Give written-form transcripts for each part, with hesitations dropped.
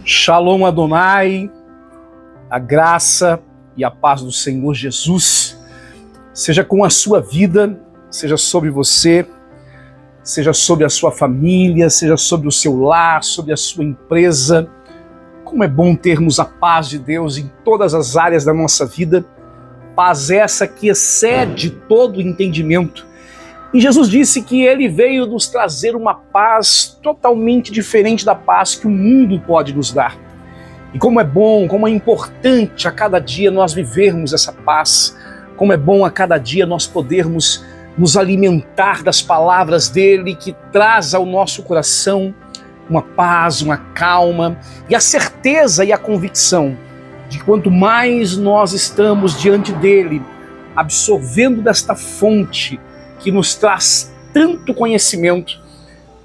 Shalom Adonai, a graça e a paz do Senhor Jesus seja com a sua vida, seja sobre você, seja sobre a sua família, seja sobre o seu lar, sobre a sua empresa. Como é bom termos a paz de Deus em todas as áreas da nossa vida, paz essa que excede todo o entendimento. E Jesus disse que ele veio nos trazer uma paz totalmente diferente da paz que o mundo pode nos dar. E como é bom, como é importante a cada dia nós vivermos essa paz, como é bom a cada dia nós podermos nos alimentar das palavras dele que traz ao nosso coração uma paz, uma calma e a certeza e a convicção de que quanto mais nós estamos diante dele, absorvendo desta fonte que nos traz tanto conhecimento,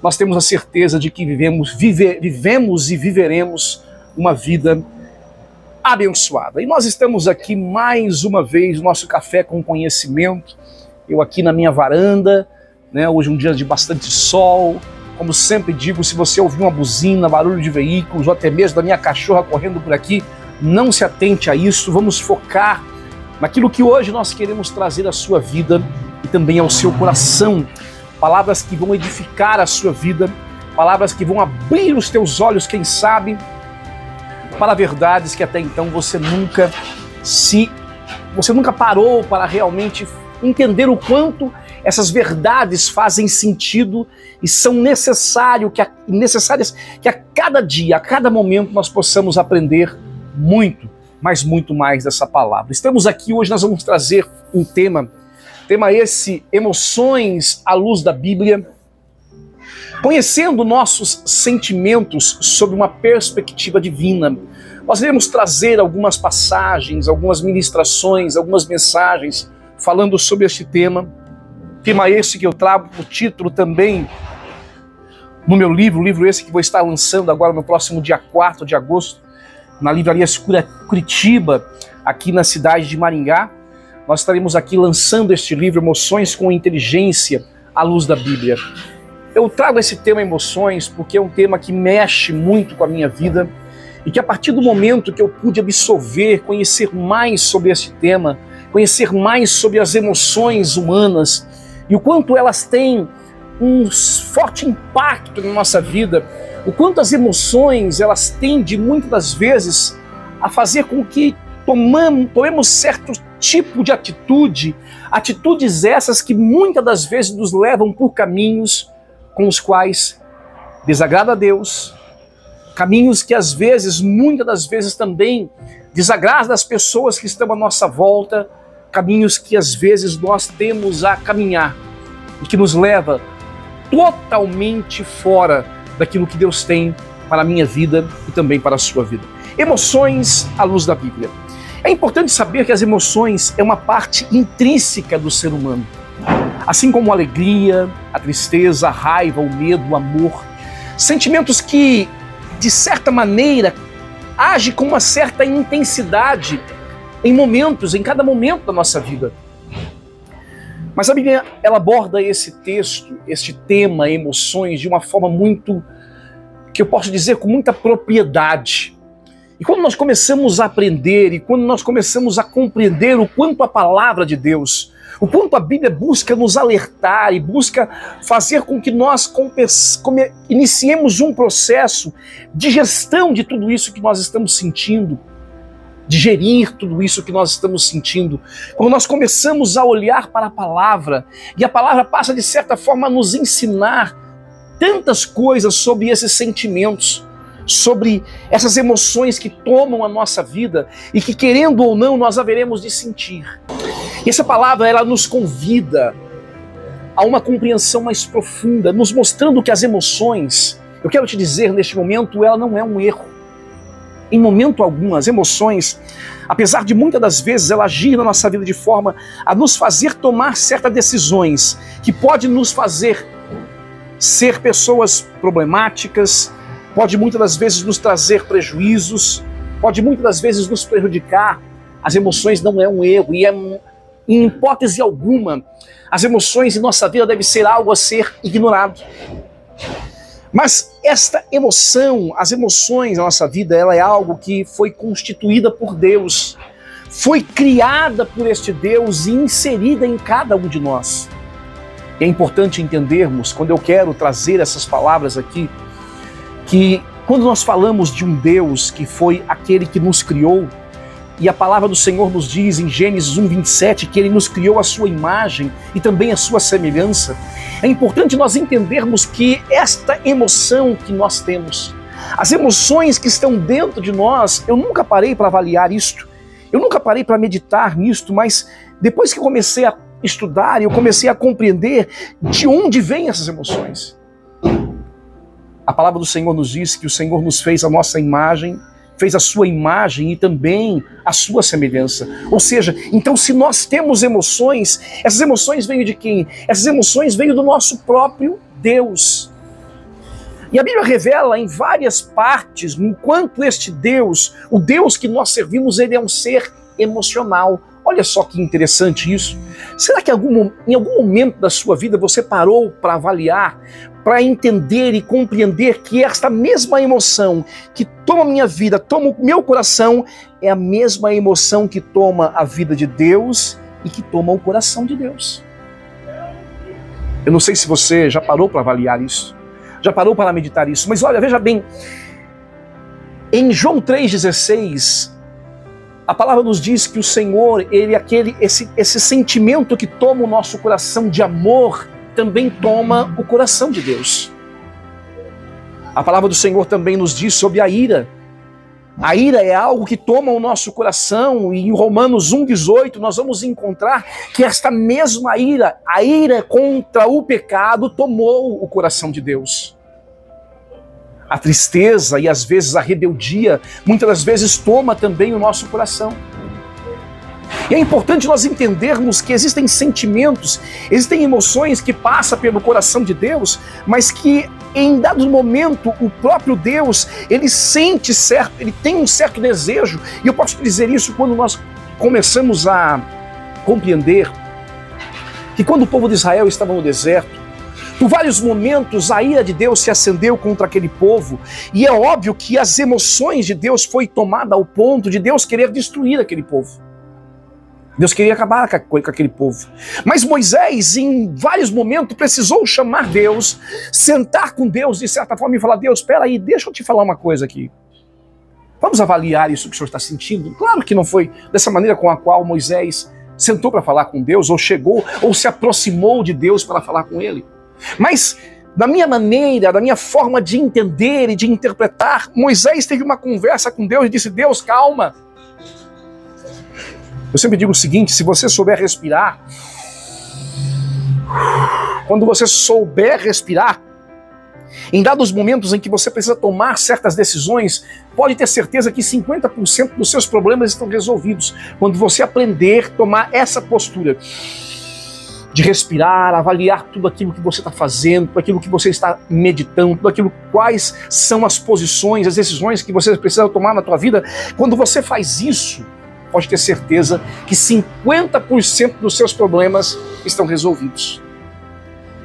nós temos a certeza de que vivemos e viveremos uma vida abençoada. E nós estamos aqui mais uma vez, nosso Café com Conhecimento, eu aqui na minha varanda, né? Hoje um dia de bastante sol. Como sempre digo, se você ouvir uma buzina, barulho de veículos, ou até mesmo da minha cachorra correndo por aqui, não se atente a isso, vamos focar naquilo que hoje nós queremos trazer à sua vida e também ao seu coração. Palavras que vão edificar a sua vida, palavras que vão abrir os teus olhos, quem sabe, para verdades que até então você nunca parou para realmente entender o quanto essas verdades fazem sentido e são necessárias que a cada dia, a cada momento nós possamos aprender muito, mas muito mais dessa palavra. Estamos aqui hoje, nós vamos trazer um tema esse, emoções à luz da Bíblia, conhecendo nossos sentimentos sob uma perspectiva divina. Nós iremos trazer algumas passagens, algumas ministrações, algumas mensagens falando sobre este tema esse que eu trago por título também no meu livro esse que vou estar lançando agora no próximo dia 4 de agosto, na livraria Curitiba, aqui na cidade de Maringá. Nós estaremos aqui lançando este livro, Emoções com Inteligência à Luz da Bíblia. Eu trago esse tema emoções porque é um tema que mexe muito com a minha vida e que a partir do momento que eu pude absorver, conhecer mais sobre esse tema, conhecer mais sobre as emoções humanas e o quanto elas têm um forte impacto na nossa vida, o quanto as emoções elas tendem muitas das vezes a fazer com que tomemos certo tipo de atitudes essas que muitas das vezes nos levam por caminhos com os quais desagrada a Deus, caminhos que às vezes, muitas das vezes também desagradam as pessoas que estão à nossa volta, caminhos que às vezes nós temos a caminhar e que nos leva totalmente fora daquilo que Deus tem para a minha vida e também para a sua vida. Emoções à luz da Bíblia. É importante saber que as emoções é uma parte intrínseca do ser humano. Assim como a alegria, a tristeza, a raiva, o medo, o amor. Sentimentos que, de certa maneira, agem com uma certa intensidade em cada momento da nossa vida. Mas a Bíblia, ela aborda este tema, emoções, de uma forma muito, que eu posso dizer, com muita propriedade. E quando nós começamos a aprender e quando nós começamos a compreender o quanto a palavra de Deus, o quanto a Bíblia busca nos alertar e busca fazer com que nós iniciemos um processo de gestão de tudo isso que nós estamos sentindo, de gerir tudo isso que nós estamos sentindo, quando nós começamos a olhar para a palavra e a palavra passa de certa forma a nos ensinar tantas coisas sobre esses sentimentos, sobre essas emoções que tomam a nossa vida e que, querendo ou não, nós haveremos de sentir. E essa palavra, ela nos convida a uma compreensão mais profunda, nos mostrando que as emoções, eu quero te dizer neste momento, ela não é um erro. Em momento algum, as emoções, apesar de muitas das vezes ela agir na nossa vida de forma a nos fazer tomar certas decisões que pode nos fazer ser pessoas problemáticas, pode muitas das vezes nos trazer prejuízos, pode muitas das vezes nos prejudicar. As emoções não é um erro e em hipótese alguma, as emoções em nossa vida devem ser algo a ser ignorado. Mas esta emoção, as emoções na nossa vida, ela é algo que foi constituída por Deus, foi criada por este Deus e inserida em cada um de nós. É importante entendermos, quando eu quero trazer essas palavras aqui, que quando nós falamos de um Deus que foi aquele que nos criou, e a palavra do Senhor nos diz em Gênesis 1:27 que Ele nos criou a sua imagem e também a sua semelhança, é importante nós entendermos que esta emoção que nós temos, as emoções que estão dentro de nós, eu nunca parei para avaliar isto, eu nunca parei para meditar nisto, mas depois que eu comecei a estudar, eu comecei a compreender de onde vêm essas emoções. A palavra do Senhor nos diz que o Senhor nos fez a nossa imagem, fez a sua imagem e também a sua semelhança. Ou seja, então se nós temos emoções, essas emoções veio de quem? Essas emoções veio do nosso próprio Deus. E a Bíblia revela em várias partes, enquanto este Deus, o Deus que nós servimos, ele é um ser emocional. Olha só que interessante isso. Será que em algum momento da sua vida você parou para avaliar, para entender e compreender que esta mesma emoção que toma a minha vida, toma o meu coração, é a mesma emoção que toma a vida de Deus e que toma o coração de Deus? Eu não sei se você já parou para avaliar isso, já parou para meditar isso, mas olha, veja bem, em João 3,16, a palavra nos diz que o Senhor, ele é esse sentimento que toma o nosso coração de amor, também toma o coração de Deus. A palavra do Senhor também nos diz sobre a ira. A ira é algo que toma o nosso coração, e em Romanos 1,18 nós vamos encontrar que esta mesma ira, a ira contra o pecado, tomou o coração de Deus. A tristeza e às vezes a rebeldia, muitas das vezes toma também o nosso coração. E é importante nós entendermos que existem sentimentos, existem emoções que passam pelo coração de Deus, mas que em dado momento o próprio Deus, ele sente certo, ele tem um certo desejo, e eu posso dizer isso quando nós começamos a compreender que quando o povo de Israel estava no deserto, por vários momentos a ira de Deus se acendeu contra aquele povo, e é óbvio que as emoções de Deus foi tomada ao ponto de Deus querer destruir aquele povo. Deus queria acabar com aquele povo. Mas Moisés, em vários momentos, precisou chamar Deus, sentar com Deus de certa forma e falar: Deus, espera aí, deixa eu te falar uma coisa aqui. Vamos avaliar isso que o Senhor está sentindo? Claro que não foi dessa maneira com a qual Moisés sentou para falar com Deus, ou chegou, ou se aproximou de Deus para falar com ele. Mas, da minha maneira, da minha forma de entender e de interpretar, Moisés teve uma conversa com Deus e disse: Deus, calma. Eu sempre digo o seguinte: se você souber respirar, quando você souber respirar, em dados momentos em que você precisa tomar certas decisões, pode ter certeza que 50% dos seus problemas estão resolvidos. Quando você aprender a tomar essa postura de respirar, avaliar tudo aquilo que você está fazendo, tudo aquilo que você está meditando, tudo aquilo, quais são as posições, as decisões que você precisa tomar na tua vida, quando você faz isso, pode ter certeza que 50% dos seus problemas estão resolvidos.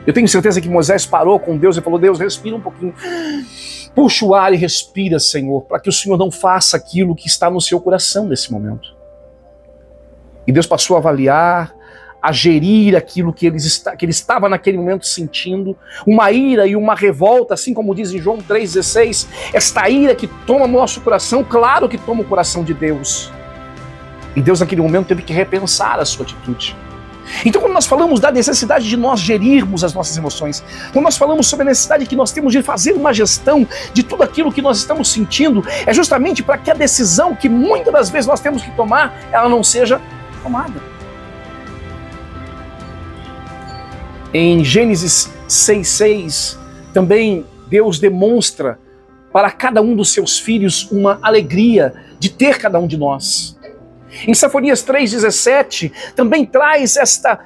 Eu tenho certeza que Moisés parou com Deus e falou: Deus, respira um pouquinho, puxa o ar e respira, Senhor, para que o Senhor não faça aquilo que está no seu coração nesse momento. E Deus passou a avaliar, a gerir aquilo que ele estava naquele momento sentindo, uma ira e uma revolta, assim como diz em João 3,16, esta ira que toma o nosso coração, claro que toma o coração de Deus. E Deus naquele momento teve que repensar a sua atitude. Então, quando nós falamos da necessidade de nós gerirmos as nossas emoções, quando nós falamos sobre a necessidade que nós temos de fazer uma gestão de tudo aquilo que nós estamos sentindo, é justamente para que a decisão que muitas das vezes nós temos que tomar, ela não seja tomada. Em Gênesis 6,6, também Deus demonstra para cada um dos seus filhos uma alegria de ter cada um de nós. Em Sofonias 3,17 também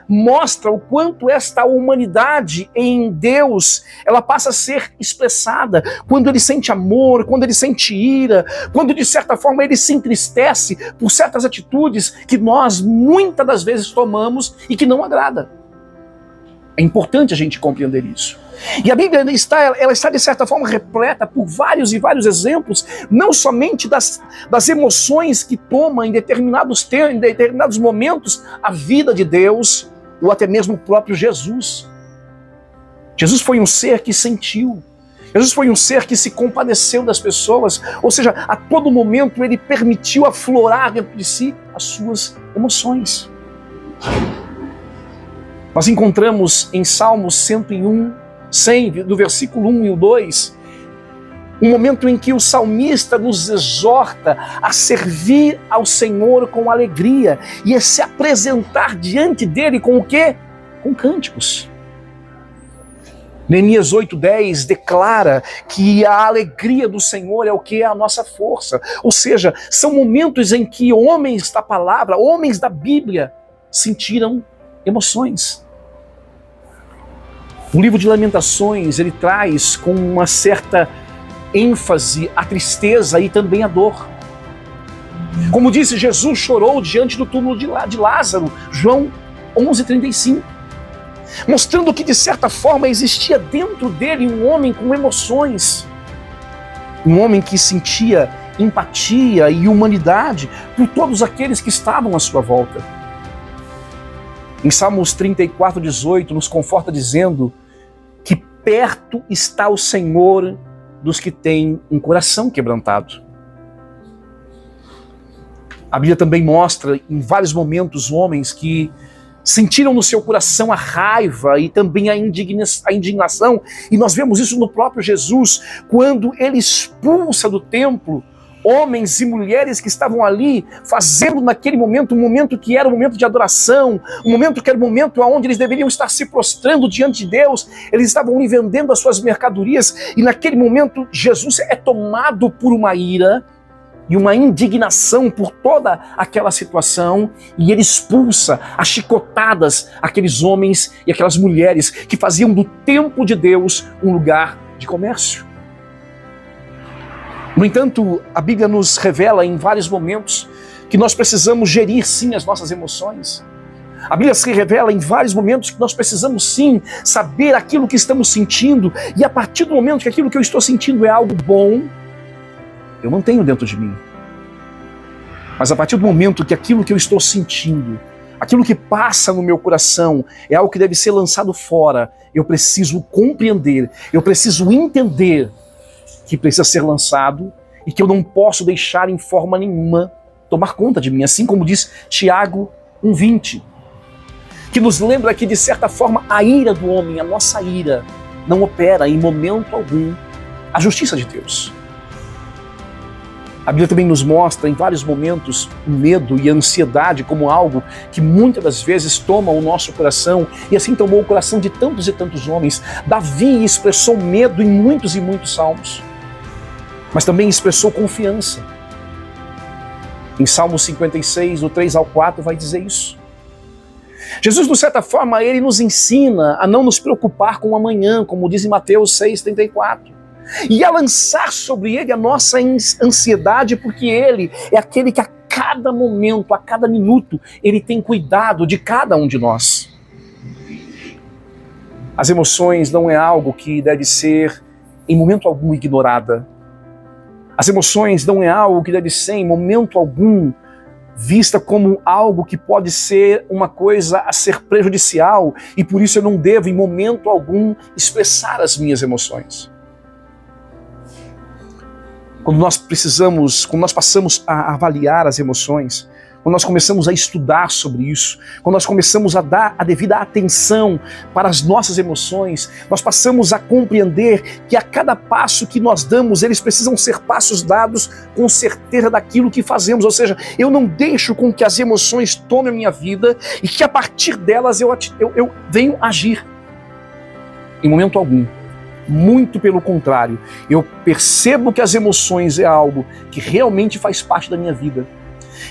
mostra o quanto esta humanidade em Deus, ela passa a ser expressada quando ele sente amor, quando ele sente ira, quando de certa forma ele se entristece por certas atitudes que nós muitas das vezes tomamos e que não agrada. É importante a gente compreender isso. E a Bíblia ela está de certa forma repleta por vários e vários exemplos, não somente das emoções que tomam em determinados momentos a vida de Deus, ou até mesmo o próprio Jesus. Jesus foi um ser que sentiu. Jesus foi um ser que se compadeceu das pessoas, ou seja, a todo momento ele permitiu aflorar dentro de si as suas emoções. Nós encontramos em Salmos 101, do versículo 1 e o 2, um momento em que o salmista nos exorta a servir ao Senhor com alegria e a se apresentar diante dele com o quê? Com cânticos. Neemias 8:10 declara que a alegria do Senhor é o que é a nossa força. Ou seja, são momentos em que homens da palavra, homens da Bíblia, sentiram emoções. O livro de Lamentações, ele traz com uma certa ênfase a tristeza e também a dor. Como disse, Jesus chorou diante do túmulo de Lázaro, João 11:35. Mostrando que de certa forma existia dentro dele um homem com emoções. Um homem que sentia empatia e humanidade por todos aqueles que estavam à sua volta. Em Salmos 34:18 nos conforta dizendo que perto está o Senhor dos que têm um coração quebrantado. A Bíblia também mostra em vários momentos homens que sentiram no seu coração a raiva e também a indignação, e nós vemos isso no próprio Jesus, quando ele expulsa do templo homens e mulheres que estavam ali fazendo naquele momento, um momento que era um momento de adoração, um momento que era um momento onde eles deveriam estar se prostrando diante de Deus, eles estavam ali vendendo as suas mercadorias, e naquele momento Jesus é tomado por uma ira e uma indignação por toda aquela situação, e ele expulsa a chicotadas aqueles homens e aquelas mulheres que faziam do templo de Deus um lugar de comércio. No entanto, a Bíblia nos revela em vários momentos que nós precisamos gerir sim as nossas emoções. A Bíblia se revela em vários momentos que nós precisamos sim saber aquilo que estamos sentindo, e a partir do momento que aquilo que eu estou sentindo é algo bom, eu mantenho dentro de mim. Mas a partir do momento que aquilo que eu estou sentindo, aquilo que passa no meu coração é algo que deve ser lançado fora, eu preciso compreender, eu preciso entender que precisa ser lançado e que eu não posso deixar em forma nenhuma tomar conta de mim. Assim como diz Tiago 1:20, que nos lembra que de certa forma a ira do homem, a nossa ira, não opera em momento algum a justiça de Deus. A Bíblia também nos mostra em vários momentos o medo e a ansiedade como algo que muitas das vezes toma o nosso coração, e assim tomou o coração de tantos e tantos homens. Davi expressou medo em muitos e muitos salmos, mas também expressou confiança. Em Salmo 56, do 3 ao 4, vai dizer isso. Jesus, de certa forma, ele nos ensina a não nos preocupar com o amanhã, como diz em Mateus 6:34. E a lançar sobre ele a nossa ansiedade, porque ele é aquele que a cada momento, a cada minuto, ele tem cuidado de cada um de nós. As emoções não é algo que deve ser em momento algum ignorada. As emoções não é algo que deve ser em momento algum vista como algo que pode ser uma coisa a ser prejudicial, e por isso eu não devo em momento algum expressar as minhas emoções. Quando nós passamos a avaliar as emoções, quando nós começamos a estudar sobre isso, quando nós começamos a dar a devida atenção para as nossas emoções, nós passamos a compreender que a cada passo que nós damos, eles precisam ser passos dados com certeza daquilo que fazemos. Ou seja, eu não deixo com que as emoções tomem a minha vida e que a partir delas eu venho agir. Em momento algum. Muito pelo contrário, eu percebo que as emoções é algo que realmente faz parte da minha vida.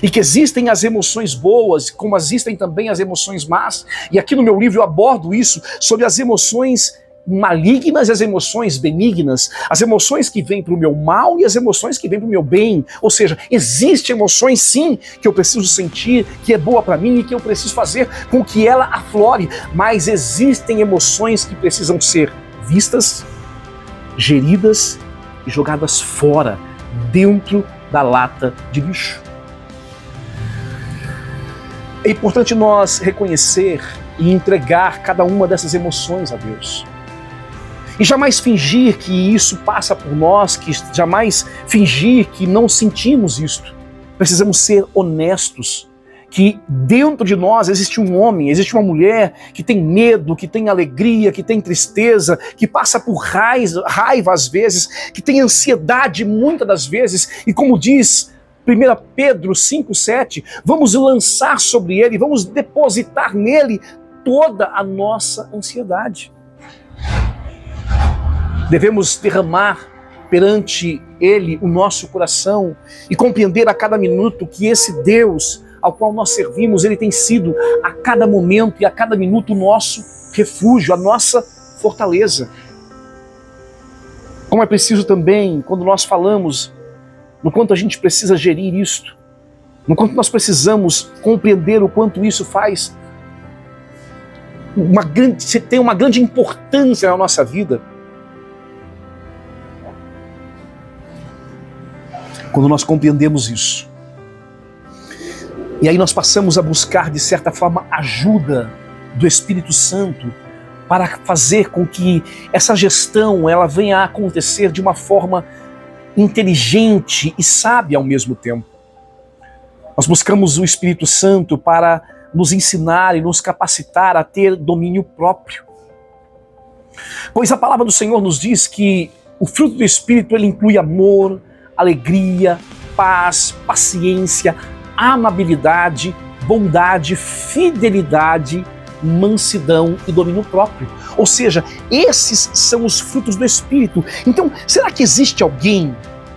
E que existem as emoções boas, como existem também as emoções más. E aqui no meu livro eu abordo isso, sobre as emoções malignas e as emoções benignas, as emoções que vêm para o meu mal e as emoções que vêm para o meu bem. Ou seja, existem emoções sim que eu preciso sentir, que é boa para mim e que eu preciso fazer com que ela aflore, mas existem emoções que precisam ser vistas, geridas e jogadas fora, dentro da lata de lixo. É importante nós reconhecer e entregar cada uma dessas emoções a Deus. E jamais fingir que isso passa por nós, que jamais fingir que não sentimos isto. Precisamos ser honestos, que dentro de nós existe um homem, existe uma mulher que tem medo, que tem alegria, que tem tristeza, que passa por raiva às vezes, que tem ansiedade muitas das vezes, e como diz 1 Pedro 5,7, vamos lançar sobre ele, vamos depositar nele toda a nossa ansiedade. Devemos derramar perante ele o nosso coração e compreender a cada minuto que esse Deus ao qual nós servimos, ele tem sido a cada momento e a cada minuto o nosso refúgio, a nossa fortaleza. Como é preciso também, quando nós falamos no quanto a gente precisa gerir isto, no quanto nós precisamos compreender o quanto isso faz tem uma grande importância na nossa vida. Quando nós compreendemos isso, e aí nós passamos a buscar, de certa forma, ajuda do Espírito Santo para fazer com que essa gestão ela venha a acontecer de uma forma inteligente e sábia ao mesmo tempo. Nós buscamos o Espírito Santo para nos ensinar e nos capacitar a ter domínio próprio. Pois a palavra do Senhor nos diz que o fruto do Espírito ele inclui amor, alegria, paz, paciência, amabilidade, bondade, fidelidade, mansidão e domínio próprio. Ou seja, esses são os frutos do Espírito. Então, será que existe alguém,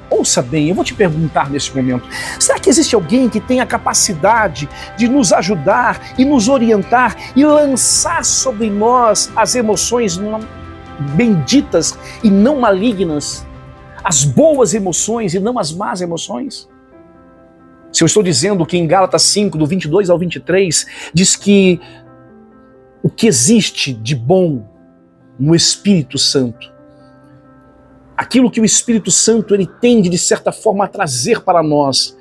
ouça bem, eu vou te perguntar nesse momento, será que existe alguém que tem a capacidade de nos ajudar e nos orientar e lançar sobre nós as emoções benditas e não malignas, as boas emoções e não as más emoções? Se eu estou dizendo que em Gálatas 5, do 22 ao 23, diz que o que existe de bom no Espírito Santo, aquilo que o Espírito Santo ele tende de certa forma a trazer para nós,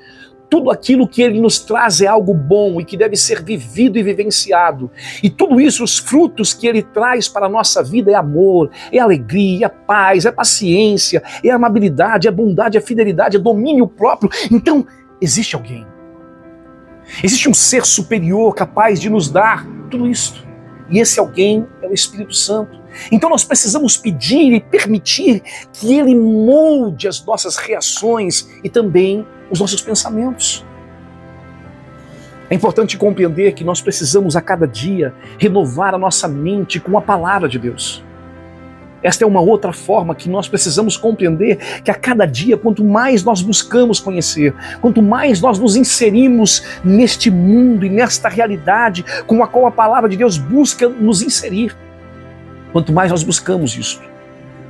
tudo aquilo que ele nos traz é algo bom e que deve ser vivido e vivenciado. E tudo isso, os frutos que ele traz para a nossa vida é amor, é alegria, é paz, é paciência, é amabilidade, é bondade, é fidelidade, é domínio próprio. Então, existe alguém. Existe um ser superior capaz de nos dar tudo isso. E esse alguém é o Espírito Santo. Então nós precisamos pedir e permitir que ele molde as nossas reações e também os nossos pensamentos. É importante compreender que nós precisamos a cada dia renovar a nossa mente com a palavra de Deus. Esta é uma outra forma que nós precisamos compreender, que a cada dia, quanto mais nós buscamos conhecer, quanto mais nós nos inserimos neste mundo e nesta realidade com a qual a palavra de Deus busca nos inserir, quanto mais nós buscamos isso,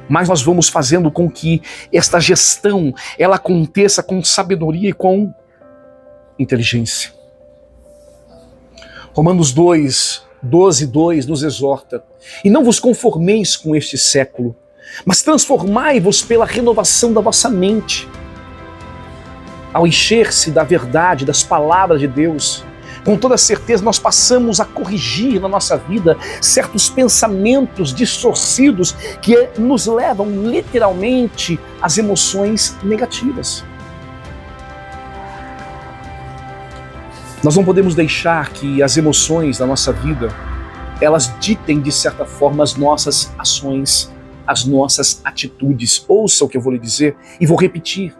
mais nós vamos fazendo com que esta gestão ela aconteça com sabedoria e com inteligência. Romanos 2, 12:2 nos exorta: e não vos conformeis com este século, mas transformai-vos pela renovação da vossa mente. Ao encher-se da verdade, das palavras de Deus, com toda certeza nós passamos a corrigir na nossa vida certos pensamentos distorcidos que nos levam literalmente às emoções negativas. Nós não podemos deixar que as emoções da nossa vida elas ditem, de certa forma, as nossas ações, as nossas atitudes. Ouça o que eu vou lhe dizer e vou repetir.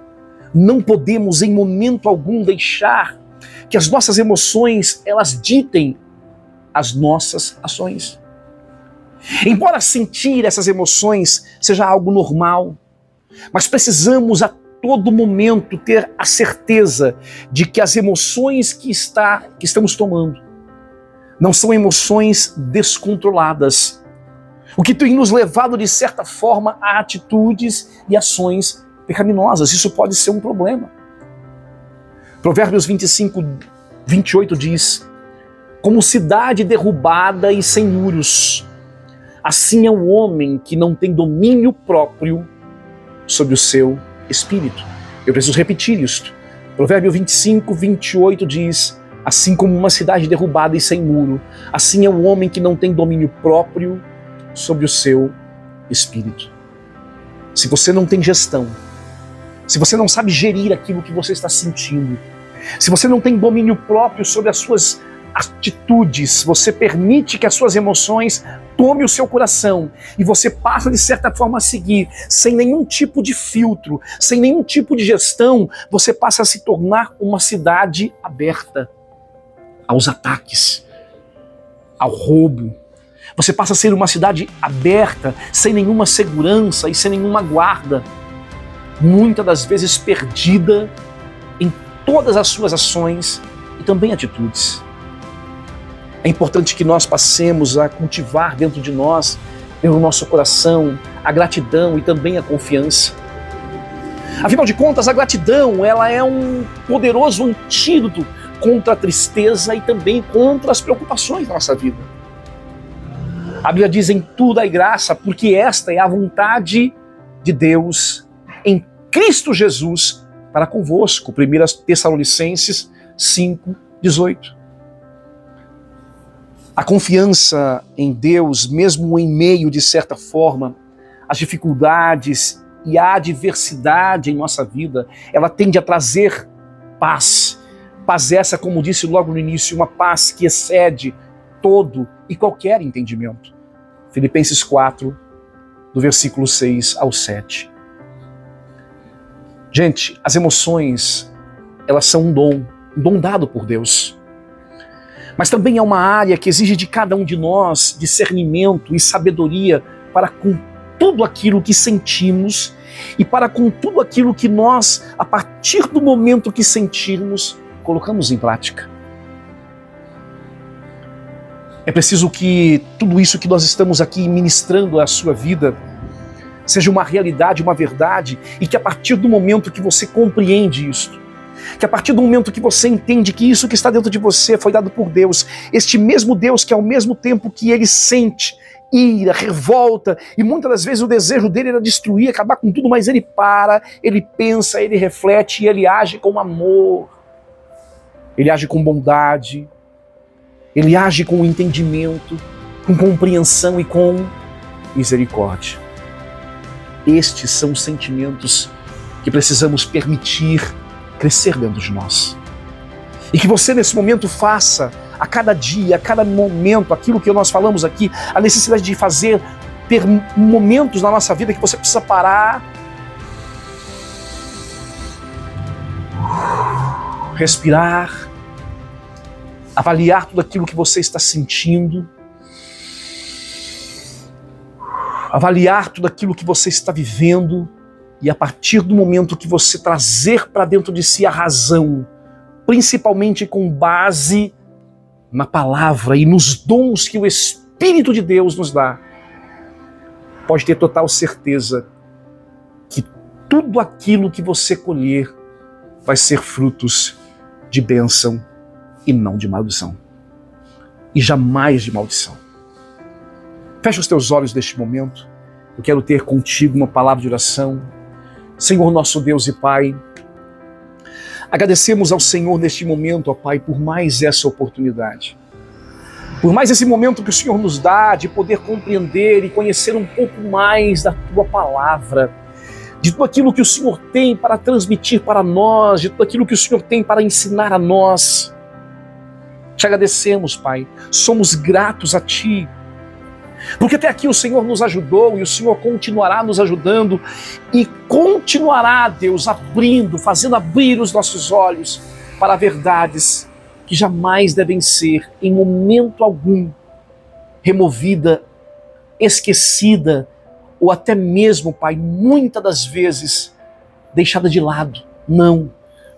Não podemos, em momento algum, deixar que as nossas emoções, elas ditem as nossas ações. Embora sentir essas emoções seja algo normal, mas precisamos a todo momento ter a certeza de que as emoções que estamos tomando não são emoções descontroladas. O que tem nos levado, de certa forma, a atitudes e ações pecaminosas. Isso pode ser um problema. Provérbios 25, 28 diz: como cidade derrubada e sem muros, assim é o homem que não tem domínio próprio sobre o seu espírito. Eu preciso repetir isto. Provérbio 25, 28 diz: assim como uma cidade derrubada e sem muro, assim é o homem que não tem domínio próprio sobre o seu espírito. Se você não tem gestão, se você não sabe gerir aquilo que você está sentindo, se você não tem domínio próprio sobre as suas atitudes, você permite que as suas emoções tomem o seu coração e você passa, de certa forma, a seguir, sem nenhum tipo de filtro, sem nenhum tipo de gestão, você passa a se tornar uma cidade aberta aos ataques, ao roubo. Você passa a ser uma cidade aberta, sem nenhuma segurança e sem nenhuma guarda, muitas das vezes perdida em todas as suas ações e também atitudes. É importante que nós passemos a cultivar dentro de nós, no nosso coração, a gratidão e também a confiança. Afinal de contas, a gratidão, ela é um poderoso antídoto contra a tristeza e também contra as preocupações da nossa vida. A Bíblia diz: em tudo dai graça, porque esta é a vontade de Deus em Cristo Jesus para convosco. 1 Tessalonicenses 5, 18. A confiança em Deus, mesmo em meio, de certa forma, às dificuldades e à adversidade em nossa vida, ela tende a trazer paz. Paz essa, como disse logo no início, uma paz que excede todo e qualquer entendimento. Filipenses 4, do versículo 6 ao 7. Gente, as emoções, elas são um dom dado por Deus. Mas também é uma área que exige de cada um de nós discernimento e sabedoria para com tudo aquilo que sentimos e para com tudo aquilo que nós, a partir do momento que sentirmos, colocamos em prática. É preciso que tudo isso que nós estamos aqui ministrando à sua vida seja uma realidade, uma verdade, e que a partir do momento que você compreende isto, que a partir do momento que você entende que isso que está dentro de você foi dado por Deus, este mesmo Deus que ao mesmo tempo que ele sente ira, revolta, e muitas das vezes o desejo dele era destruir, acabar com tudo, mas ele para, ele pensa, ele reflete e ele age com amor, ele age com bondade, ele age com entendimento, com compreensão e com misericórdia. Estes são os sentimentos que precisamos permitir crescer dentro de nós. E que você nesse momento faça, a cada dia, a cada momento, aquilo que nós falamos aqui, a necessidade de ter momentos na nossa vida que você precisa parar, respirar, avaliar tudo aquilo que você está sentindo, avaliar tudo aquilo que você está vivendo e a partir do momento que você trazer para dentro de si a razão, principalmente com base na palavra e nos dons que o Espírito de Deus nos dá, pode ter total certeza que tudo aquilo que você colher vai ser frutos de bênção e não de maldição. E jamais de maldição. Fecha os teus olhos neste momento. Eu quero ter contigo uma palavra de oração. Senhor nosso Deus e Pai, agradecemos ao Senhor neste momento, ó Pai, por mais essa oportunidade. Por mais esse momento que o Senhor nos dá de poder compreender e conhecer um pouco mais da Tua palavra, de tudo aquilo que o Senhor tem para transmitir para nós, de tudo aquilo que o Senhor tem para ensinar a nós. Te agradecemos, Pai, somos gratos a Ti, porque até aqui o Senhor nos ajudou e o Senhor continuará nos ajudando e continuará, Deus, fazendo abrir os nossos olhos para verdades que jamais devem ser, em momento algum, removida, esquecida ou até mesmo, Pai, muitas das vezes deixada de lado. Não,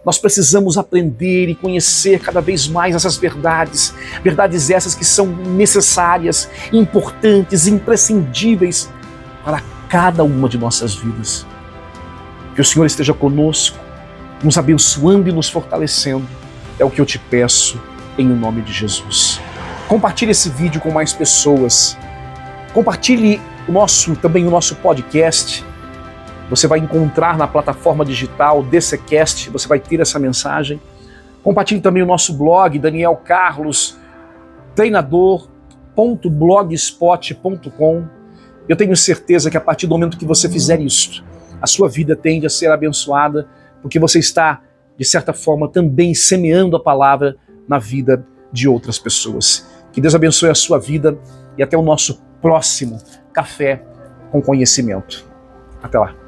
Nós precisamos aprender e conhecer cada vez mais essas verdades, verdades essas que são necessárias, importantes, imprescindíveis para cada uma de nossas vidas. Que o Senhor esteja conosco, nos abençoando e nos fortalecendo. É o que eu te peço em nome de Jesus. Compartilhe esse vídeo com mais pessoas. Compartilhe também o nosso podcast. Você vai encontrar na plataforma digital DCCast, você vai ter essa mensagem. Compartilhe também o nosso blog, Daniel Carlos, treinador.blogspot.com. Eu tenho certeza que a partir do momento que você fizer isto, a sua vida tende a ser abençoada, porque você está, de certa forma, também semeando a palavra na vida de outras pessoas. Que Deus abençoe a sua vida e até o nosso próximo Café com Conhecimento. Até lá.